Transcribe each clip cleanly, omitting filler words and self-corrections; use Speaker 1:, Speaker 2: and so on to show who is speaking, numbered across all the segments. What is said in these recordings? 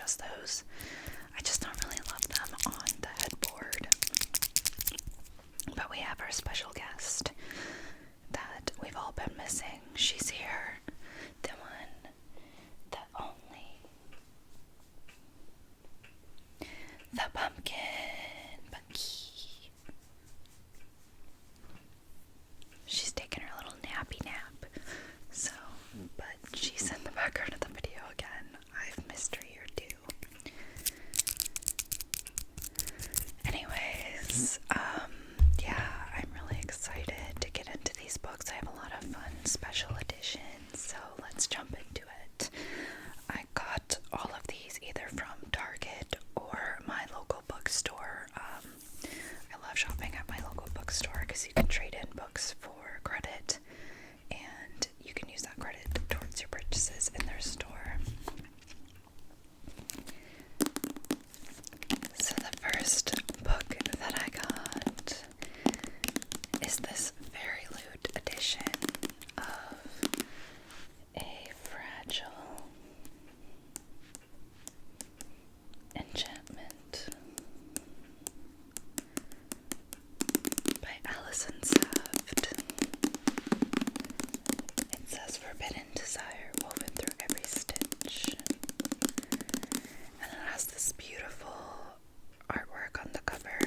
Speaker 1: has those. I just don't really love them on the headboard. But we have our special guest that we've all been missing. She's here. The one, the only, the pumpkin Punky. She's taking her little nappy nap. So, but she's in the background of the video again. I've missed her here too. Anyways, yeah, I'm really excited to get into these books. I have a lot of fun special editions, so let's jump into it. I got all of these either from Target or my local bookstore. I love shopping at my local bookstore because you can trade in books for credit, and you can use that credit towards your purchases in their store. So the first book that I got is this Fairyloot edition of A Fragile Enchantment by Alison Saft. It says forbidden desire woven through every stitch. And it has this beautiful artwork on the cover.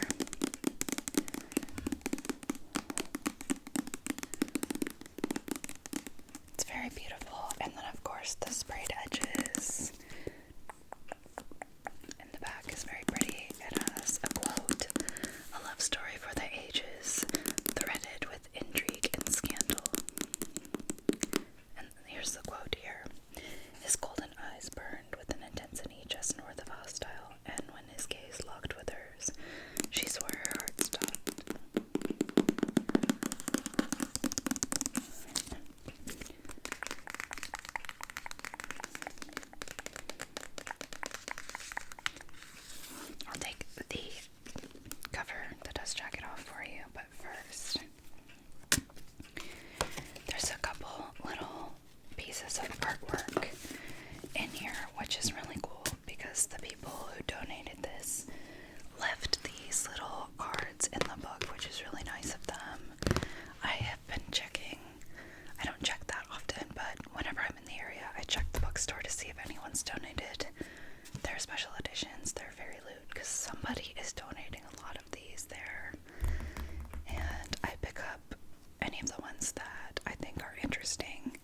Speaker 1: It's very beautiful. And then of course the sprayed edges. And the back is very pretty. It has a quote, "A love story for the ages, threaded with intrigue and scandal." And here's the quote here. "His golden eyes burned with an intensity just north of hostile, and when his gaze locked with hers, she swore her heart stopped." I'll take the cover, the dust jacket off for you, but first, there's a couple little pieces of artwork in here, which is really cool because the people who donated this left these little cards in the book, which is really nice of them. I have been checking. I don't check that often, but whenever I'm in the area, I check the bookstore to see if anyone's donated their special editions, their Fairyloot, because somebody is donating a lot of these there. And I pick up any of the ones that I think are interesting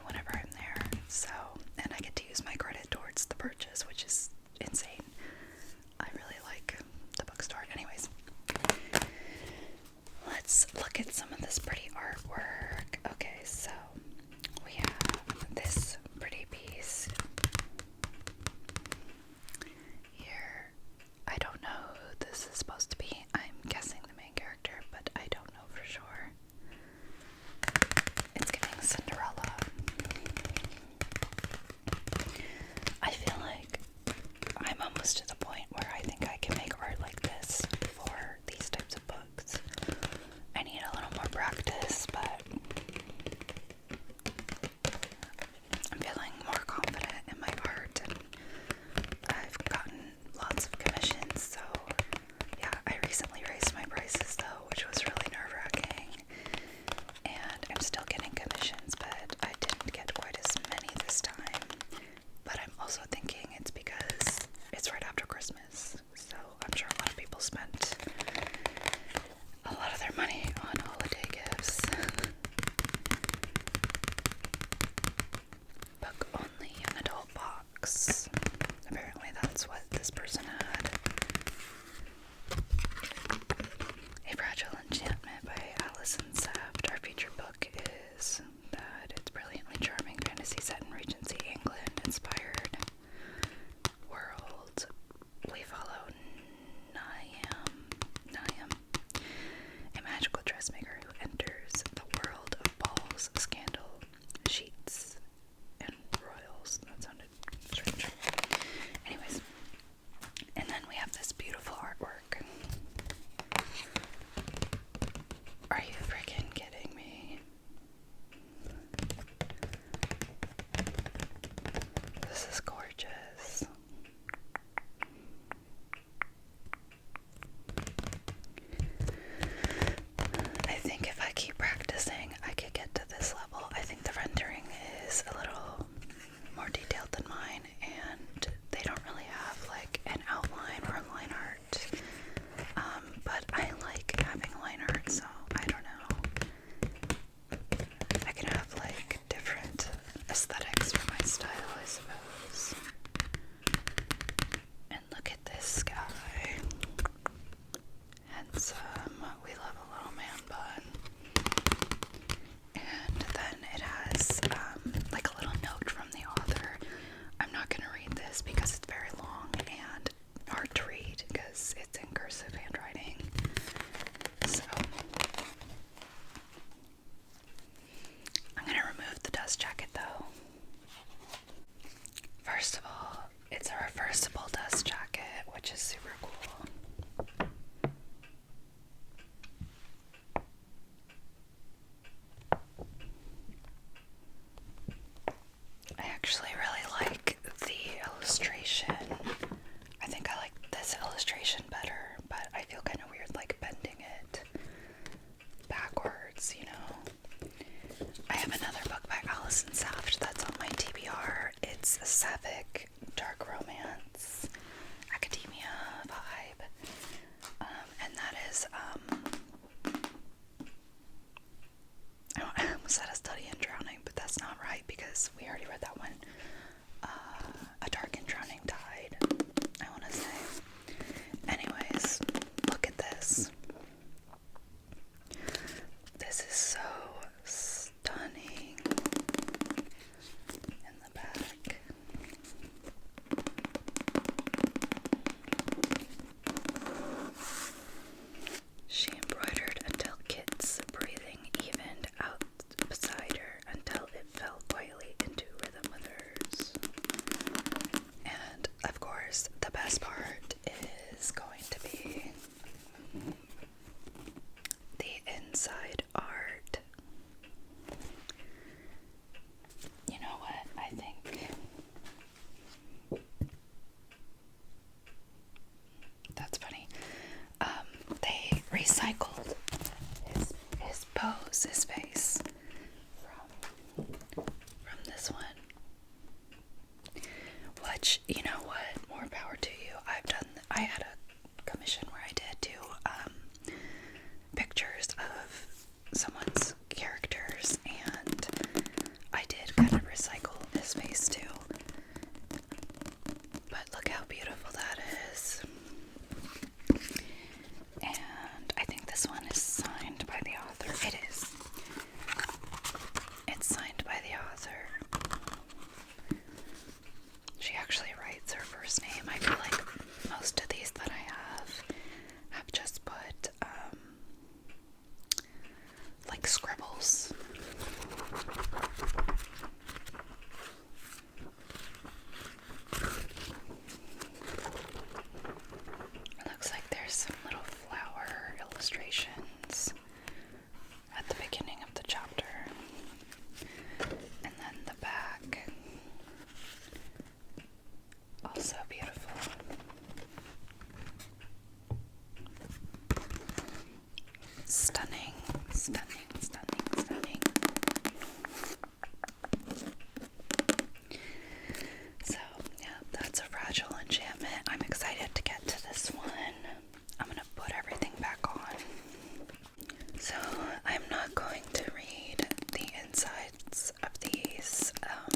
Speaker 1: whenever I'm there. So, and I get to use my credit towards the purchase, which is insane. I really like the bookstore. Anyways, let's look at some of this pretty artwork. Okay, so we have this pretty piece here. I don't know who this is supposed to be. I'm guessing the main character, but I don't know for sure. It's giving Cinderella. I feel like I'm almost to the point where I think I can make art like this for these types of books. I need a little more practice, but I'm feeling more confident in my art, and I've gotten lots of commissions, so yeah, I recently raised my prices though, which was really nerve-wracking, and I'm still getting commissions, but I didn't get quite as many this time. But I'm also thinking it's because it's right after Christmas, so I'm sure a lot of people spent a lot of their money on holiday gifts. Book only, an adult box. Apparently that's what this person had. A Fragile Enchantment by Alison Saft. Our featured book is that it's brilliantly charming fantasy set in Regency England, inspired world. We follow Niam, a magical dressmaker who enters the world of balls, scandal, sheets, and royals. That sounded strange. Anyways, and reversible dust jacket, which is super cool. I actually really like the illustration. I think I like this illustration better, but I feel kind of weird like bending it backwards, you know. I have another book by Allison Saft that's on my TBR. It's a sapphic dark romance academia vibe, and that is I almost said A Study in Drowning, but that's not right because we already read that one. A Dark and Drowning Tide, I want to say. Anyways, look at this. This is so stunning in the back. She embroidered until Kit's breathing evened out beside her until it fell quietly into rhythm with hers. And of course, the best part is going to be the inside art. You know what? I think that's funny. They recycled his pose, his face from this one. Which, you know what? More power to you. I had a commission where I did do pictures of someone's characters, and I did kind of recycle his face too. But look how beautiful that is. And I think this one is signed by the author. It is. It's signed by the author. She actually writes her first name. I feel like most of these that I have just put like scribbles. It looks like there's some little flower illustrations at the beginning of the chapter. And then the back. Also beautiful. Stunning, stunning, stunning, stunning. So, yeah, that's a fragile enchantment. I'm excited to get to this one. I'm gonna put everything back on. So, I'm not going to read the insides of these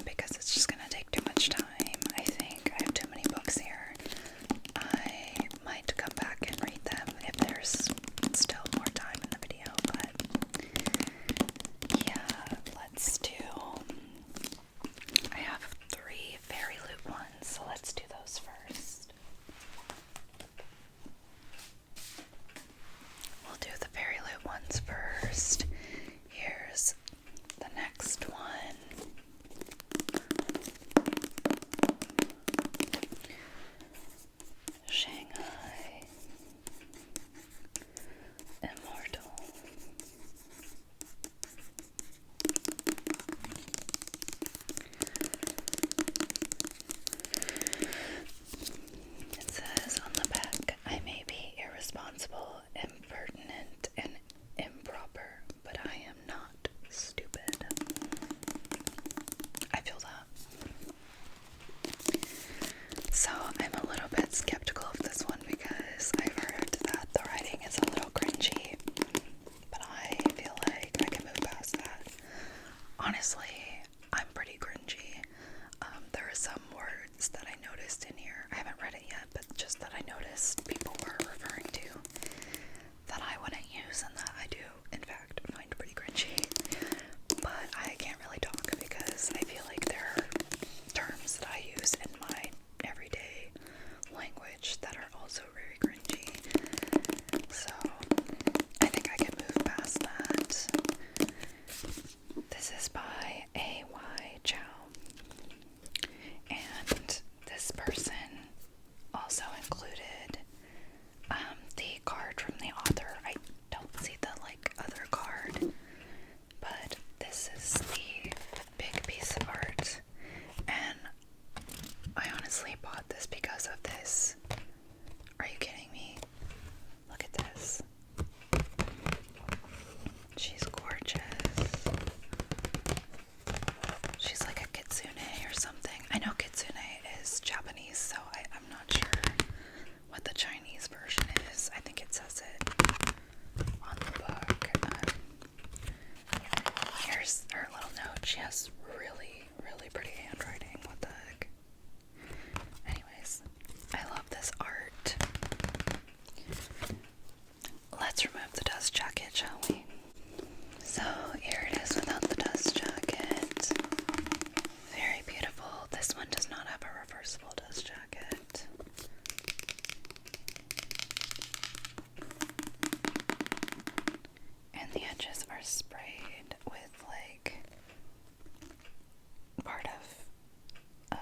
Speaker 1: because it's just gonna take too much time. I think I have too many books here. I might come back and read them if there's still more time in the video, but yeah, let's do. I have 3 Fairyloot ones, so let's do those first. We'll do the Fairyloot ones first. Here's the next one. Shanghai Immortal. It says on the back, I may be irresponsible, impertinent, and improper, but I am not stupid. I feel that. So I'm a little bit skeptical of this one because I've heard that the writing is a little cringy, but I feel like I can move past that. Honestly, I'm pretty cringy. There are some words that I noticed in here. I haven't read it yet, but just that I noticed people were referring to that I wouldn't use and that I do, in fact, find pretty cringy. But I can't really talk because I feel like there are terms that I use in my everyday language that are also very cringy. So I think I can move past that. This is by A.Y. Chow. And this person this. Are you kidding me? Look at this. She's gorgeous. She's like a kitsune or something. I know kitsune is Japanese, so I'm not sure what the Chinese version is. I think it says it on the book. Here's her little note. She has really, really pretty handwriting. What the heck? Anyways, I love this art. Let's remove the dust jacket, shall we? So here it is without the dust jacket. Very beautiful. This one does not have a reversible dust jacket. And the edges are sprayed with like part of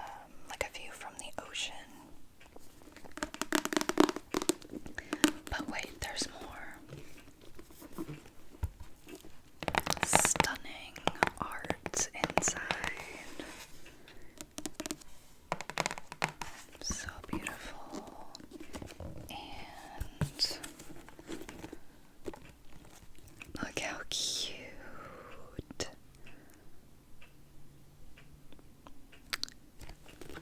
Speaker 1: like a view from the ocean. But wait, there's more. Stunning art inside. So beautiful. And look how cute.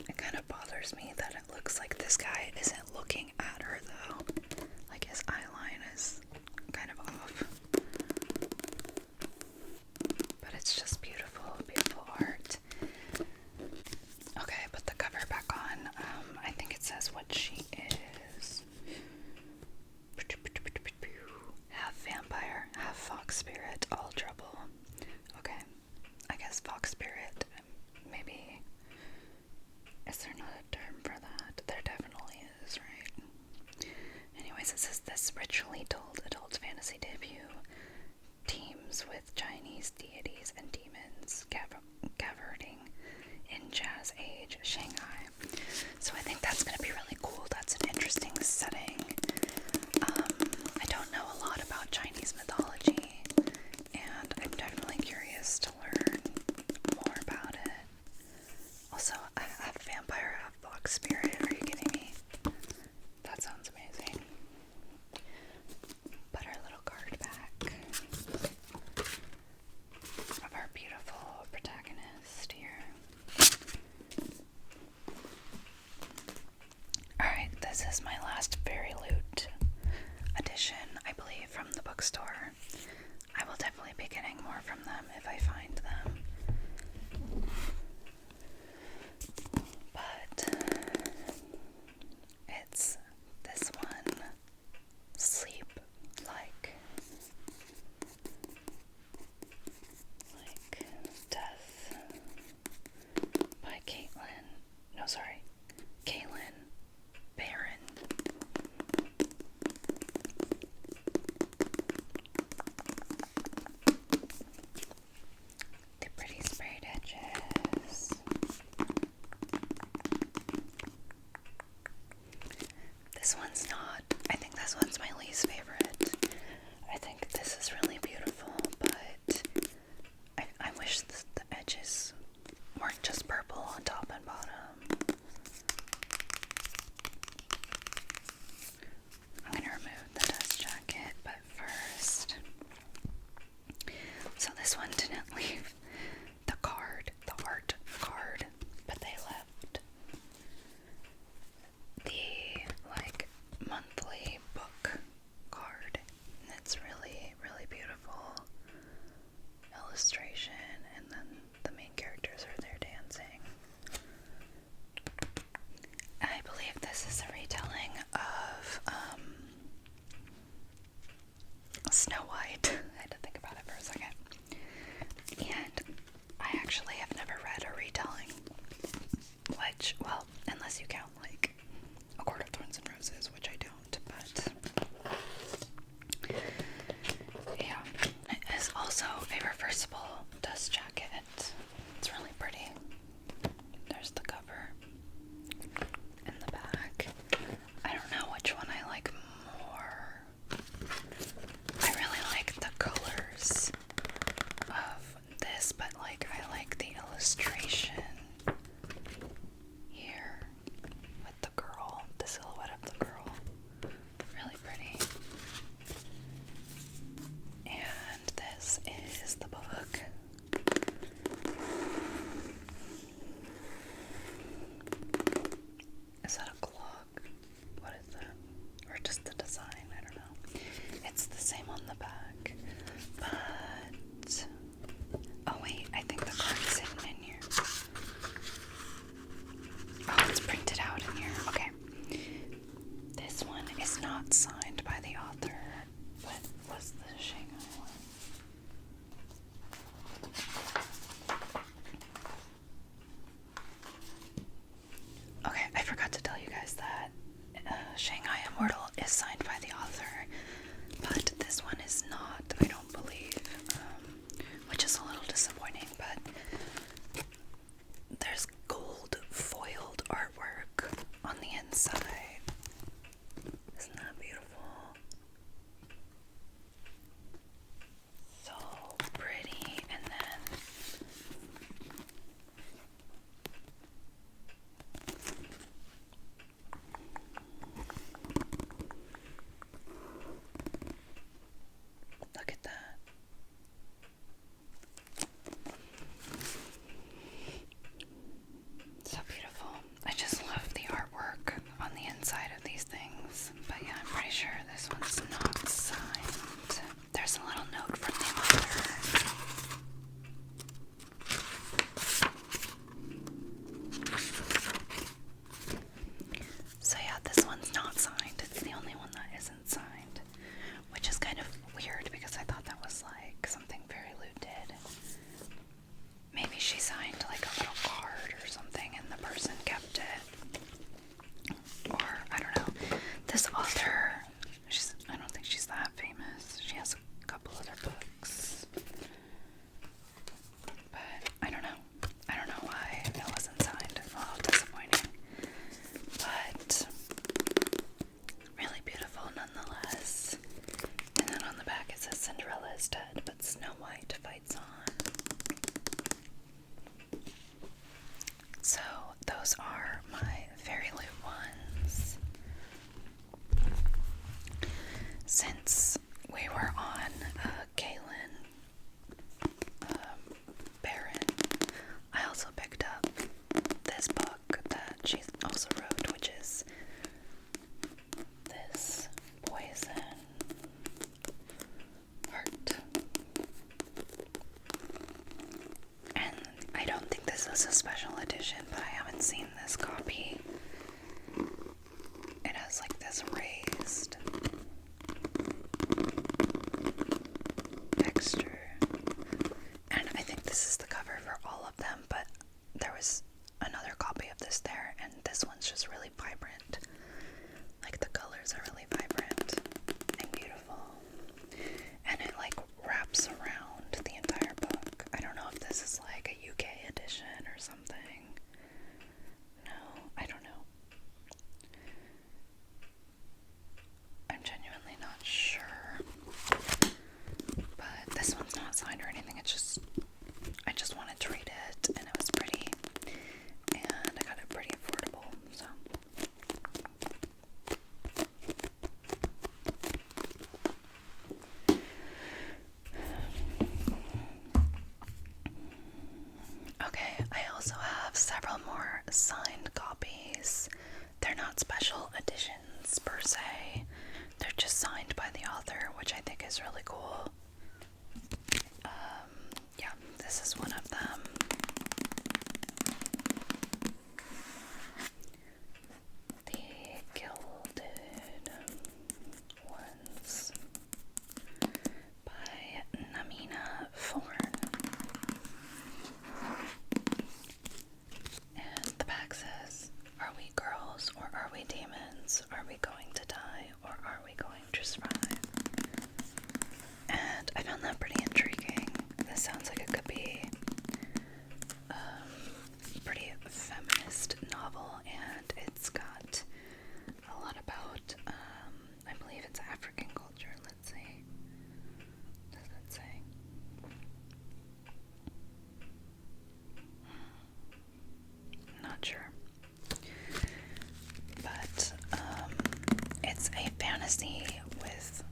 Speaker 1: It kind of bothers me that it looks like this guy isn't looking at her though. Like his eyeline is kind of off. But it's just beautiful, beautiful art. Okay, put the cover back on. I think it says what she is. Half vampire, half fox spirit, all trouble. Okay, I guess fox spirit, maybe. Is there not a term for that? There definitely is, right? Anyways, it says this richly told adult fantasy debut teams with Chinese deities and demons cavorting in Jazz Age Shanghai. So I think that's going to be really cool. That's an interesting setting. I don't know a lot about Chinese mythology, and I'm definitely curious to learn more about it. Also, a vampire, half fox spirit. Are you kidding me? That sounds amazing. Put our little card back of our beautiful protagonist here. Alright, this is my last Fairyloot edition, I believe, from the bookstore. I will definitely be getting more from them if I find them. But it's this one, Sleep Like Death by Caitlin Barron. The pretty sprayed edges. This one's not, I think this one's my least favorite. I think this is really beautiful, but I wish the edges weren't just purple on top and bottom. I'm gonna remove the dust jacket, but first, so this one didn't leave the card, the art card, but they left the like monthly book card, and it's really, really beautiful illustration, and then the main characters are there dancing. not signed by the author. What was the Shanghai one? Okay, I forgot to tell you guys that Shanghai Immortal is signed by the author, but this one is not, I don't believe, which is a little disappointing, but there's gold foiled artwork on the inside. Isn't that beautiful? So pretty. And then look at that. So beautiful. I just love the artwork on the inside of these things. But yeah, I'm pretty sure this one's not signed. There's a little note from the author. So yeah, this one's not signed. It's the only one that isn't signed, which is kind of weird because I thought that was like something Fairyloot did. Maybe she signed like a little card or something and the person kept it. Or, I don't know. This author, I don't think she's that famous. She has a couple other books. But, I don't know. I don't know why it wasn't signed. A little disappointing. But, really beautiful nonetheless. And then on the back it says Cinderella is dead, but Snow White fights on. So, those are my Fairyloot ones. Since we were on Kaylin Barron, I also picked up this book that she also wrote, which is this Poison Heart. And I don't think this is a special edition, but I haven't seen this copy. It has like this raised texture. And I think this is the cover for all of them, but there was another copy of this there, and this one's just really vibrant. Like the colors are really vibrant and beautiful. And it like wraps around the entire book. I don't know if this is like a UK edition or something. No, I don't know. I'm genuinely not sure. But this one's not signed or anything. It's just, I just wanted to read it and it was pretty. And I got it pretty affordable, so. Okay, I also have several more signed copies. They're not special editions per se. They're just signed by the author, which I think is really cool. Yeah, this is one of them. The Gilded Ones by Namina Thorne. And the back says, "Are we girls or are we demons? Are we going to die or are we going to survive?" And I found that pretty intriguing. This sounds like it could be pretty feminist novel, and it's got a lot about, I believe it's African culture. Let's see. What does it say? Not sure. But, it's a fantasy with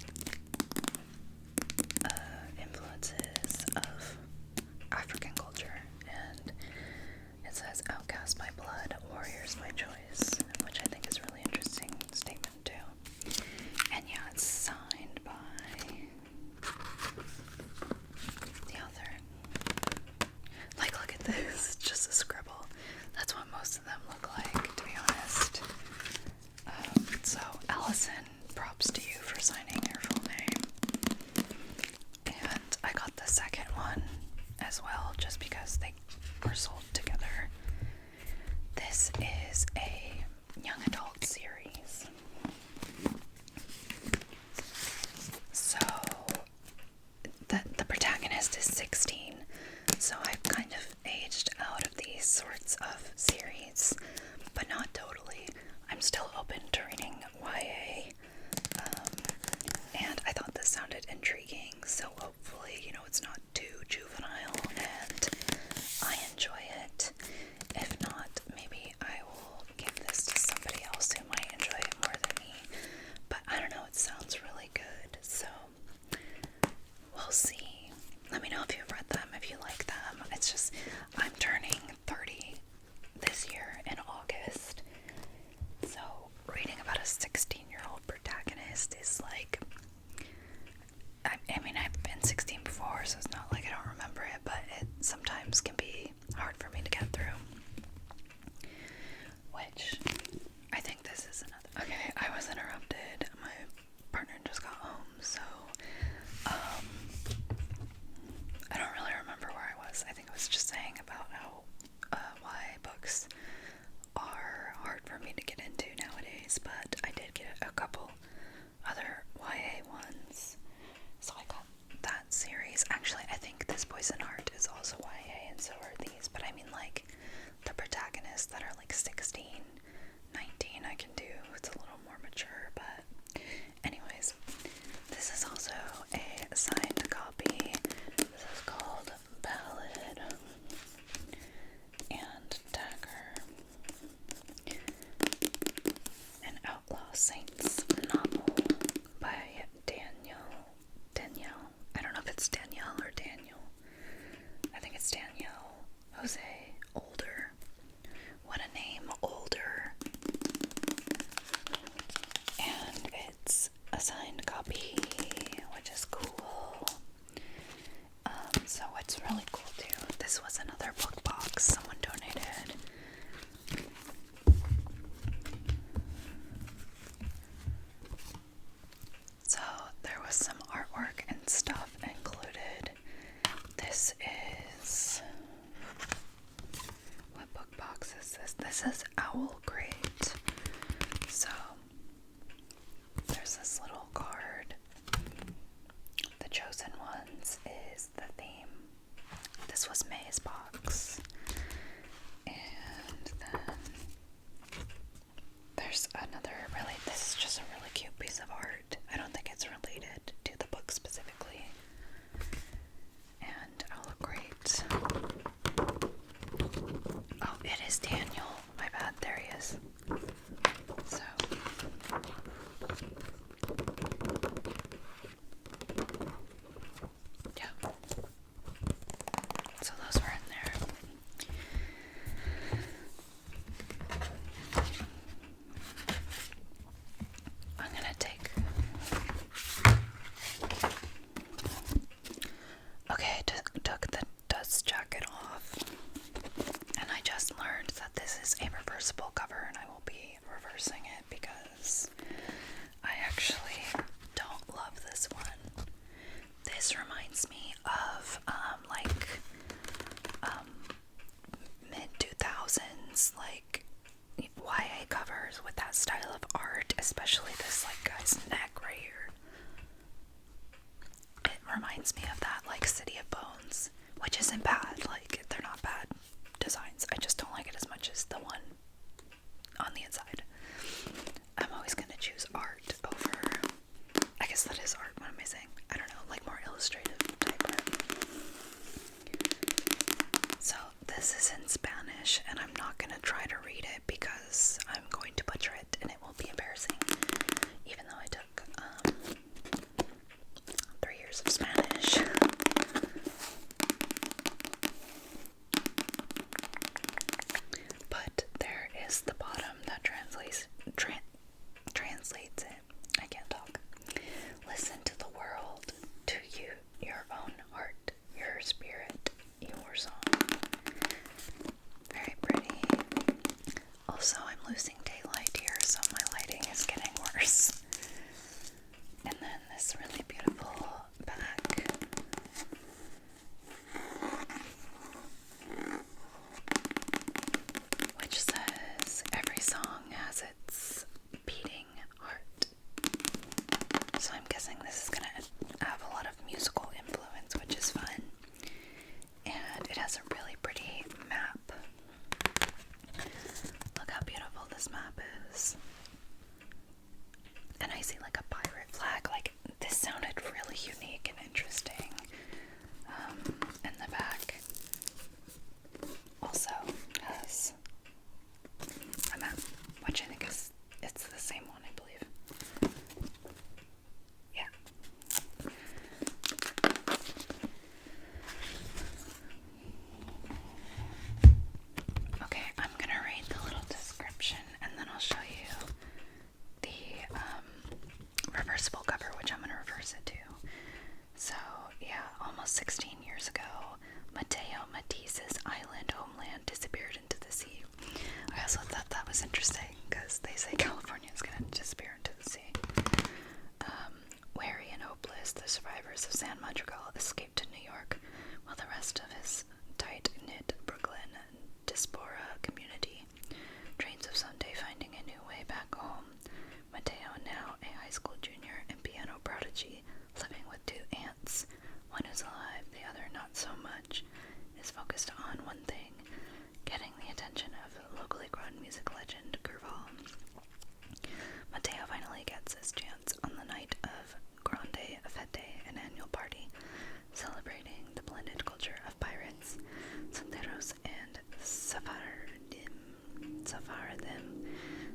Speaker 1: influences of African culture, and it says outcast by blood, warriors by choice, which I think is a really interesting statement too. And yeah, it's signed by the author. Like, look at this, it's just a scribble. That's what most of them look like, to be honest. So Allison probably props to you for signing your full name. And I got the second one as well, just because they were sold together. This is a young adult series. So the protagonist is 16, so I've kind of aged out of these sorts of series, but not totally. I'm still open to reading YA, and I thought this sounded intriguing, so hopefully, you know, it's not too juvenile and I enjoy it. If not, maybe I will give this to somebody else who might enjoy it more than me, but I don't know, it sounds really good, so we'll see. Let me know if you've read them, if you like them. It's just, I'm turning 30 this year in August, so reading about a 16-year-old protagonist is like, I mean, I've been 16 before, so it's not like I don't remember it, but it sometimes can be hard for me to get through. Which, I think this is another. Okay, I was interrupted. My partner just got home, so, I don't really remember where I was. I think I was just saying about how YA books are hard for me to get into nowadays, but I did get a couple other YA ones. So I got that series. Actually, I think this Poison Heart is also YA, and so are these, but I mean, like, the protagonists that are like 16, 19, I can do. It's a little more mature, but anyways, this is also a signed copy. This is called Ballad and Dagger, an Outlaw Saints novel by Danielle. I don't know if it's Danielle or Daniel. I think it's Danielle Jose Older. What a name, Older. And it's a signed copy, which is cool. So what's really cool too, this was another book box someone donated. So there was some artwork and stuff included. This is, what book box is this? This is Owl Crate. So there's this little card. The Chosen Ones is the theme. This was May's box. And then there's another this is just a really cute piece of art. I don't think it's related to the book specifically. And Owl Crate. Oh, it is Daniel. My bad, there he is. So yeah. So those were in there. I'm gonna take. Okay, I took the dust jacket off, and I just learned that this is a reversible cover, and I will be reversing it because I actually don't love this one. This reminds me of mid-2000s like YA covers with that style of art, especially this like guy's neck right here. It reminds me of that, like City of Bones, which isn't bad. Like, they're not bad designs. I just don't like it as much as the one on the inside. I'm always gonna choose art over, I guess that is art, what am I saying? I don't know, like more illustrative type art. So this is in Spanish, and I'm not gonna try to read it because I'm going to butcher it and it will be embarrassing, even though I took 3 years of Spanish. But there is the bottom that translates Rissa too. So, yeah, almost 16 years ago, Mateo Matisse's island homeland disappeared into the sea. I also thought that was interesting because they say California is going to disappear into the sea. Wary and hopeless, the survivors of San Madrigal escaped to New York, while the rest of his tight-knit Brooklyn diaspora community dreams of someday finding a new way back home. Mateo, now a high school junior and piano prodigy, living with two aunts, one is alive, the other not so much, is focused on one thing, getting the attention of locally grown music legend Gurval. Mateo finally gets his chance on the night of Grande Fete, an annual party celebrating the blended culture of pirates, Santeros, and Sephardim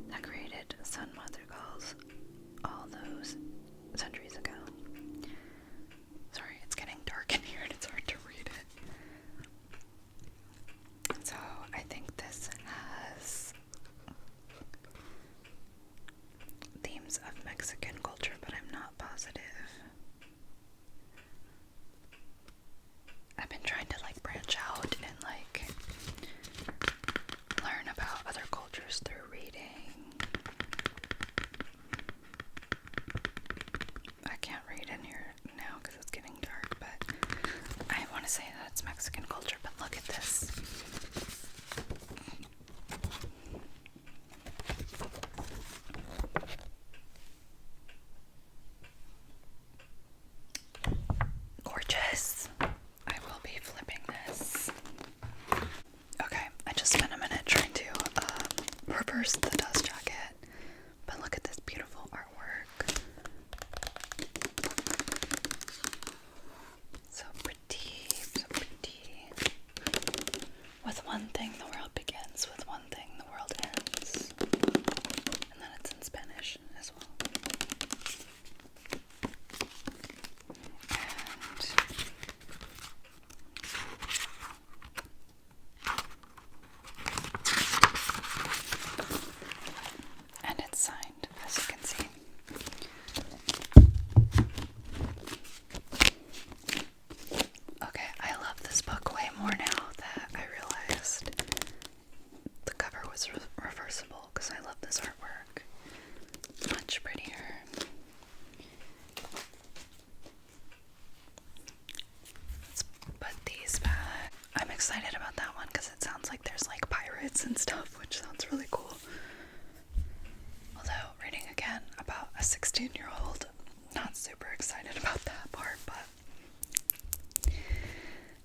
Speaker 1: that created San Madrigals all those centuries ago. Sorry, it's getting dark in here and it's hard to read it. So I think this has themes of Mexican culture, but I'm not positive. I've been trying to like branch out and like learn about other cultures through reading. I can't read in here now because it's getting dark, but I want to say that it's Mexican culture, but look at this. Gorgeous. I will be flipping this. Okay, I just spent a minute trying to reverse the dust jacket, but look at this beautiful artwork. So pretty, so pretty. With one thing the world begins, with one thing the world ends. And then it's in Spanish as well. And it's signed, as you can see. Okay, I love this book way more now that I realized the cover was reversible, because I love this artwork. Much prettier. Let's put these back. I'm excited about that one because it sounds like there's like pirates and stuff, which sounds really cool. Although, reading again about a 16-year-old, not super excited about that part, but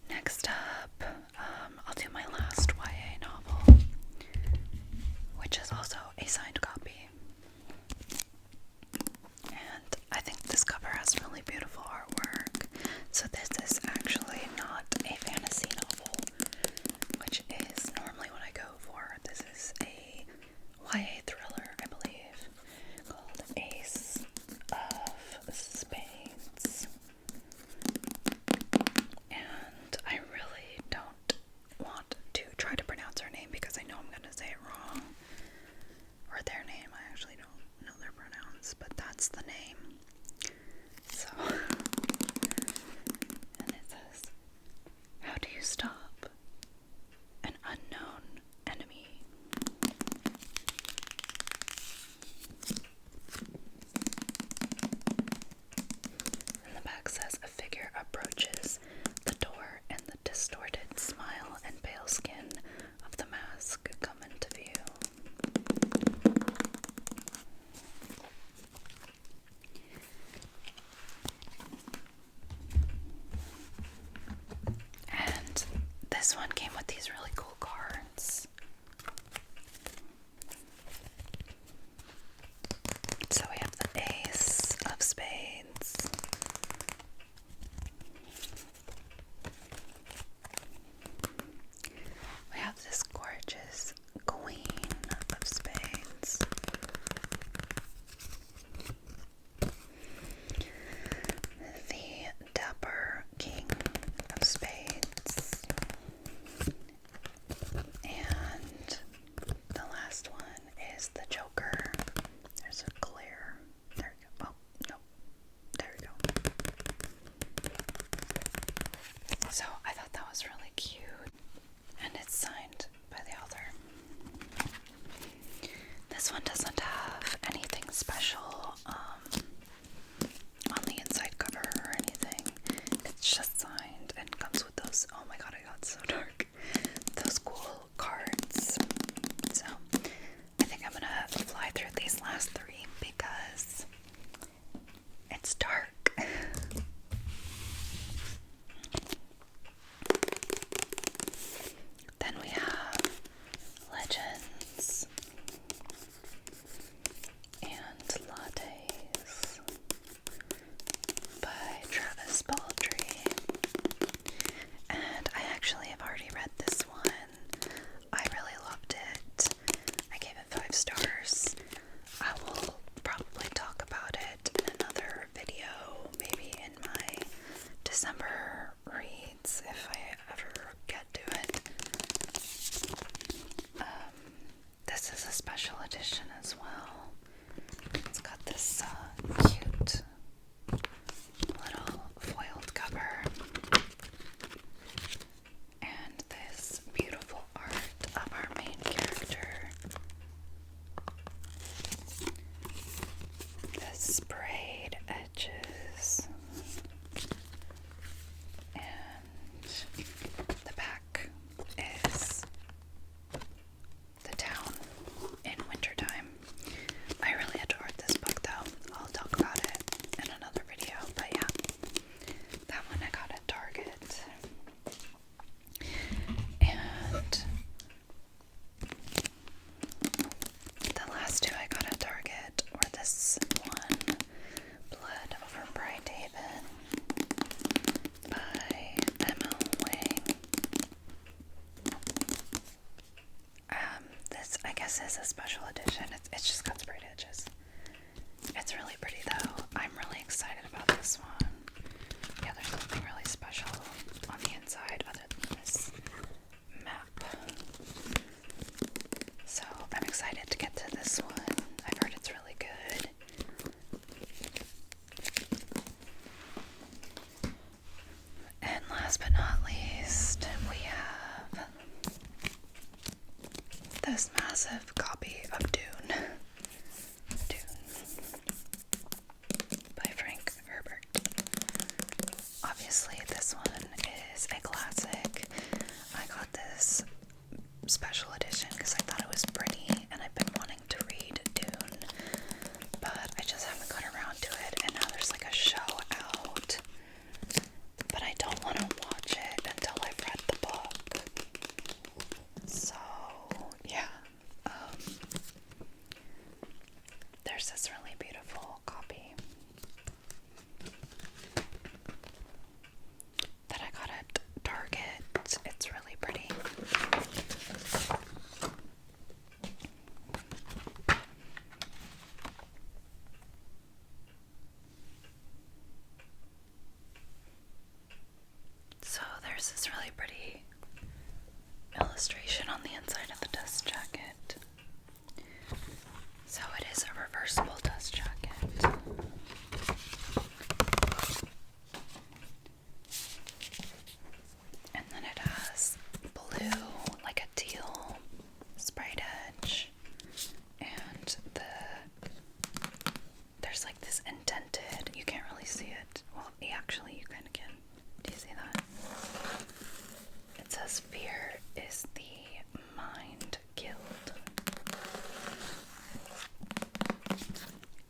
Speaker 1: next up, I'll do my last YA novel, which is also a signed copy. And I think this cover has really beautiful artwork. So this is actually not a fantasy novel, which is normally what I go for. This is a YA thriller, I believe, called Ace of Spades. And I really don't want to try to pronounce her name because I know I'm going to say it wrong. Or their name, I actually don't know their pronouns, but that's the name. So, and it says, how do you stop an unknown enemy? And the back says, a figure approaches the door and the distorted smile and pale skin of the mask come into view. And this one came with these really cool cards. So we have the Ace of Spades. We have this gorgeous Queen of Spades. The Dapper King of Spades. this cute little foiled cover and this beautiful art of our main character. The sprayed edges and the back is the town in wintertime. I really adored this book though. I'll talk about it in another video, but yeah, that one I got at Target. And the last two I got at Target were this one, Blood Over Brighthaven by M.L. Wang. This, I guess, is a special edition. It's just got sprayed edges. It's really pretty though. I'm really excited about this one. Yeah, there's nothing really special on the inside other than this map. So I'm excited to get to this one. I've heard it's really good. And last but not least, we have this massive copy of Dune. By Frank Herbert. Obviously, this one is a classic. I got this special edition because I thought it was pretty and I've been wanting to read Dune, but I just haven't got around to it, and now there's like a show out, but I don't want to watch it until I've read the book. So yeah, there's this really beautiful copy that I got at Target. It's really pretty. So there's this really pretty illustration on the inside of the dust jacket. So it is a reversible dust jacket. And then it has blue, like a teal sprayed edge, and there's like this indented, you can't really see it. Well, actually you kind of can. Do you see that? It says fear is the mind guild.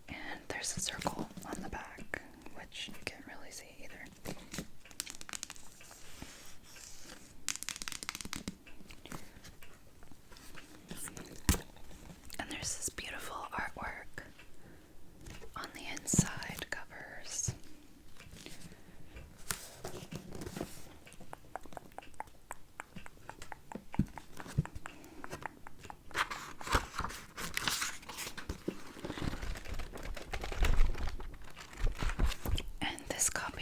Speaker 1: And there's a circle on the back, which you can't really see either. And there's this beautiful artwork on the inside covers. And this copy